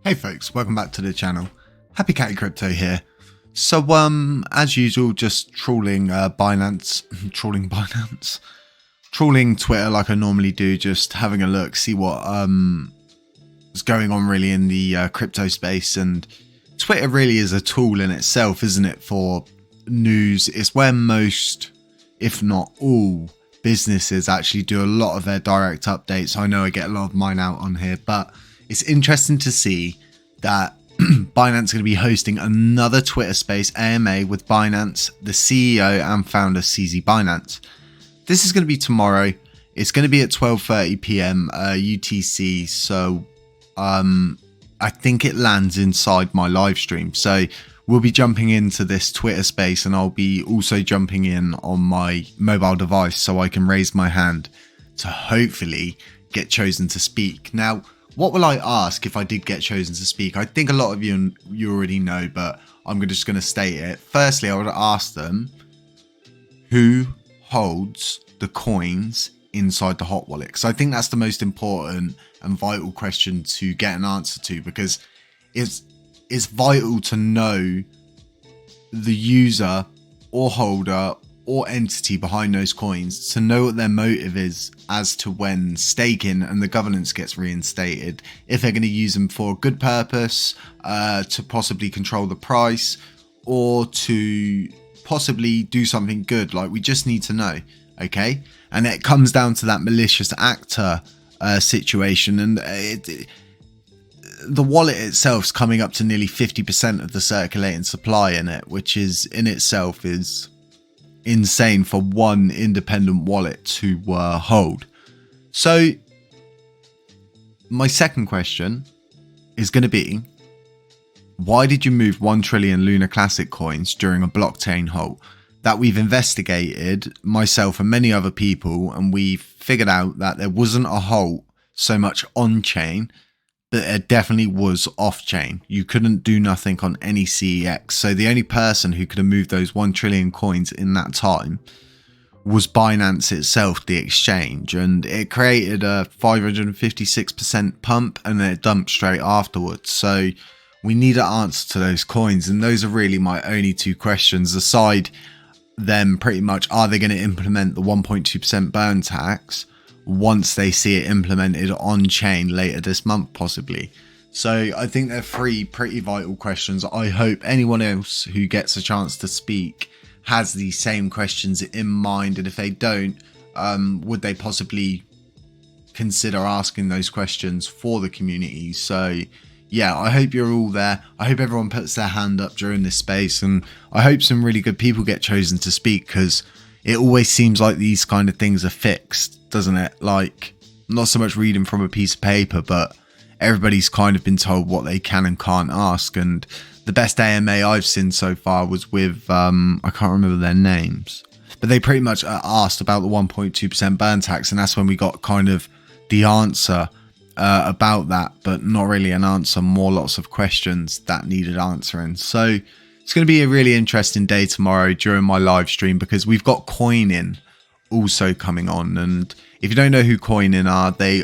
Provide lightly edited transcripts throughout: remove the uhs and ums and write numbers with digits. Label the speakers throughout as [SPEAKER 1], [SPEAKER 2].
[SPEAKER 1] Hey folks, welcome back to the channel. Happy Catty Crypto here. So as usual, just trawling Binance, trawling Twitter like I normally do, just having a look, see what is going on really in the crypto space. And Twitter really is a tool in itself, isn't it, for news? It's where most, if not all, businesses actually do a lot of their direct updates. I know I get a lot of mine out on here, but it's interesting to see that Binance is going to be hosting another Twitter Space AMA with Binance, the CEO and founder CZBINANCE. This is going to be tomorrow. It's going to be at 12:30 p.m. UTC. So I think it lands inside my live stream. So we'll be jumping into this Twitter Space, and I'll be also jumping in on my mobile device so I can raise my hand to hopefully get chosen to speak. Now, what will I ask if I did get chosen to speak? I think a lot of you already know, but I'm just going to state it. Firstly, I would ask them who holds the coins inside the hot wallet, because I think that's the most important and vital question to get an answer to, because it's vital to know the user or holder or entity behind those coins, to know what their motive is as to when staking and the governance gets reinstated, if they're going to use them for a good purpose, to possibly control the price, or to possibly do something good. Like, we just need to know, okay? And it comes down to that malicious actor situation, and the wallet itself is coming up to nearly 50% of the circulating supply in it, which is in itself is insane for one independent wallet to hold. So my second question is going to be, why did you move 1 trillion LUNACLASSIC coins during a blockchain halt? That we've investigated, myself and many other people, and we've figured out that there wasn't a halt so much on chain, but it definitely was off chain. You couldn't do nothing on any CEX. So the only person who could have moved those 1 trillion coins in that time was Binance itself, the exchange. And it created a 556% pump, and then it dumped straight afterwards. So we need an answer to those coins. And those are really my only two questions, aside them pretty much, are they going to implement the 1.2% burn tax once they see it implemented on chain later this month possibly? So I think they're three pretty vital questions. I hope anyone else who gets a chance to speak has these same questions in mind, and if they don't, would they possibly consider asking those questions for the community? So yeah, I hope you're all there. I hope everyone puts their hand up during this space, and I hope some really good people get chosen to speak, because it always seems like these kind of things are fixed, doesn't it? Like, not so much reading from a piece of paper, but everybody's kind of been told what they can and can't ask. And the best AMA I've seen so far was with, I can't remember their names, but they pretty much asked about the 1.2% burn tax, and that's when we got kind of the answer about that, but not really an answer, more lots of questions that needed answering. So it's going to be a really interesting day tomorrow during my live stream, because we've got Coinin also coming on. And if you don't know who Coinin are, they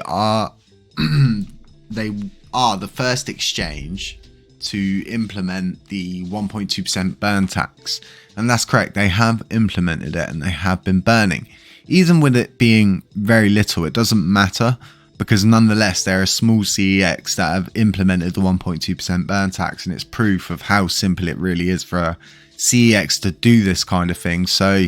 [SPEAKER 1] are the first exchange to implement the 1.2% burn tax. And that's correct, they have implemented it and they have been burning. Even with it being very little, it doesn't matter, because nonetheless they're a small CEX that have implemented the 1.2% burn tax, and it's proof of how simple it really is for a CEX to do this kind of thing. So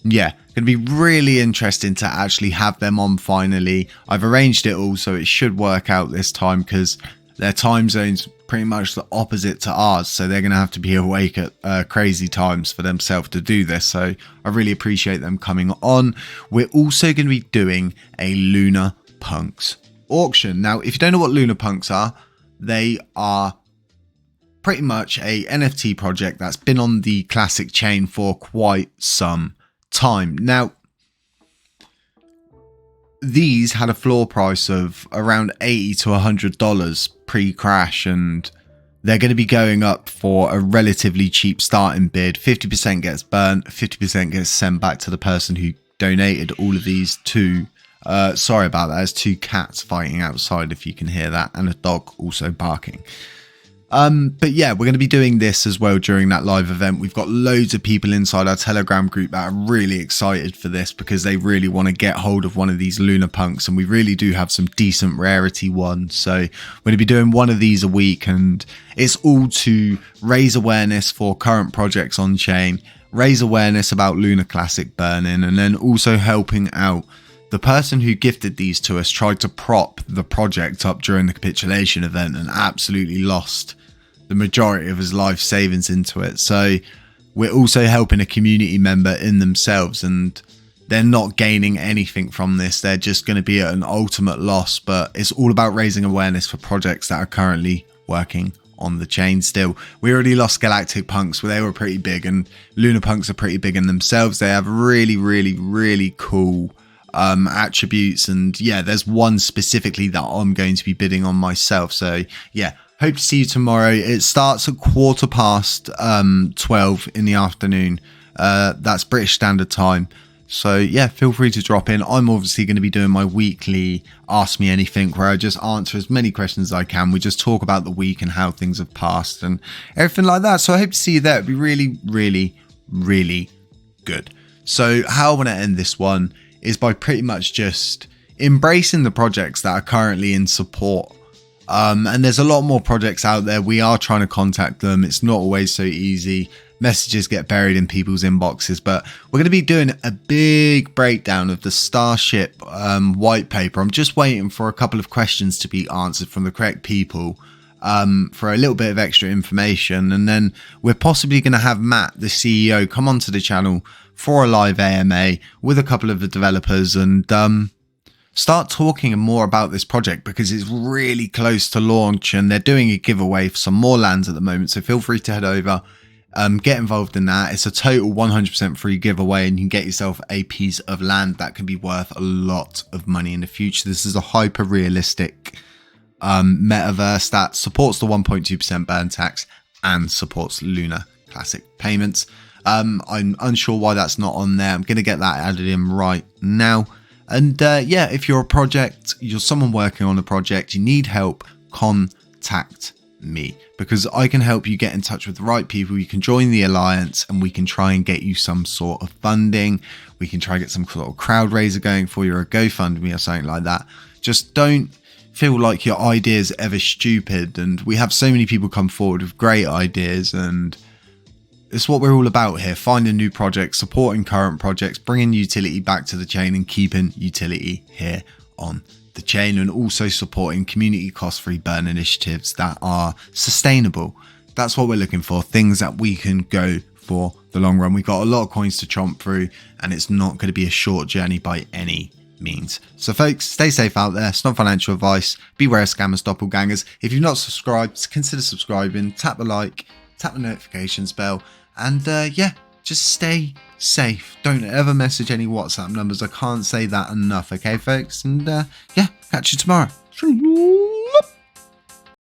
[SPEAKER 1] yeah, going to be really interesting to actually have them on finally. I've arranged it all so it should work out this time, because their time zone's pretty much the opposite to ours, so they're going to have to be awake at crazy times for themselves to do this. So I really appreciate them coming on. We're also going to be doing a LUNAPunks auction. Now, if you don't know what LUNAPunks are, they are pretty much a NFT project that's been on the Classic chain for quite some time. Now, these had a floor price of around $80 to $100 pre-crash, and they're going to be going up for a relatively cheap starting bid. 50% gets burnt, 50% gets sent back to the person who donated all of these to. Sorry about that. There's 2 cats fighting outside if you can hear that, and a dog also barking. But yeah, we're going to be doing this as well during that live event. We've got loads of people inside our Telegram group that are really excited for this because they really want to get hold of one of these Lunar Punks, and we really do have some decent rarity ones. So we're going to be doing one of these a week, and it's all to raise awareness for current projects on chain, raise awareness about LUNACLASSIC burning, and then also helping out. The person who gifted these to us tried to prop the project up during the capitulation event and absolutely lost the majority of his life savings into it. So we're also helping a community member in themselves, and they're not gaining anything from this. They're just going to be at an ultimate loss, but it's all about raising awareness for projects that are currently working on the chain still. We already lost Galactic Punks, where they were pretty big, and Lunar Punks are pretty big in themselves. They have really cool attributes, and yeah, there's one specifically that I'm going to be bidding on myself. So yeah, hope to see you tomorrow. It starts at 12:15 in the afternoon. That's British Standard Time. So yeah, feel free to drop in. I'm obviously going to be doing my weekly Ask Me Anything, where I just answer as many questions as I can. We just talk about the week and how things have passed and everything like that. So I hope to see you there. It'd be really good. So how I want to end this one is by pretty much just embracing the projects that are currently in support. And there's a lot more projects out there. We are trying to contact them. It's not always so easy. Messages get buried in people's inboxes, but we're going to be doing a big breakdown of the Starship white paper. I'm just waiting for a couple of questions to be answered from the correct people for a little bit of extra information. And then we're possibly going to have Matt, the CEO, come onto the channel for a live AMA with a couple of the developers and start talking more about this project, because it's really close to launch and they're doing a giveaway for some more lands at the moment. So feel free to head over, get involved in that. It's a total 100% free giveaway, and you can get yourself a piece of land that can be worth a lot of money in the future. This is a hyper realistic metaverse that supports the 1.2% burn tax and supports LUNACLASSIC payments. I'm unsure why that's not on there. I'm going to get that added in right now. And yeah, if you're a project, you're someone working on a project, you need help, contact me, because I can help you get in touch with the right people. You can join the alliance and we can try and get you some sort of funding. We can try and get some sort of crowd raiser going for you, or a GoFundMe or something like that. Just don't feel like your ideas are ever stupid. And we have so many people come forward with great ideas, and it's what we're all about here, finding new projects, supporting current projects, bringing utility back to the chain and keeping utility here on the chain, and also supporting community cost-free burn initiatives that are sustainable. That's what we're looking for, things that we can go for the long run. We've got a lot of coins to chomp through, and it's not going to be a short journey by any means. So folks, stay safe out there. It's not financial advice. Beware of scammers, doppelgangers. If you've not subscribed, consider subscribing, tap the like, tap the notifications bell, and yeah, just stay safe. Don't ever message any WhatsApp numbers. I can't say that enough. Okay, folks? And yeah, catch you tomorrow.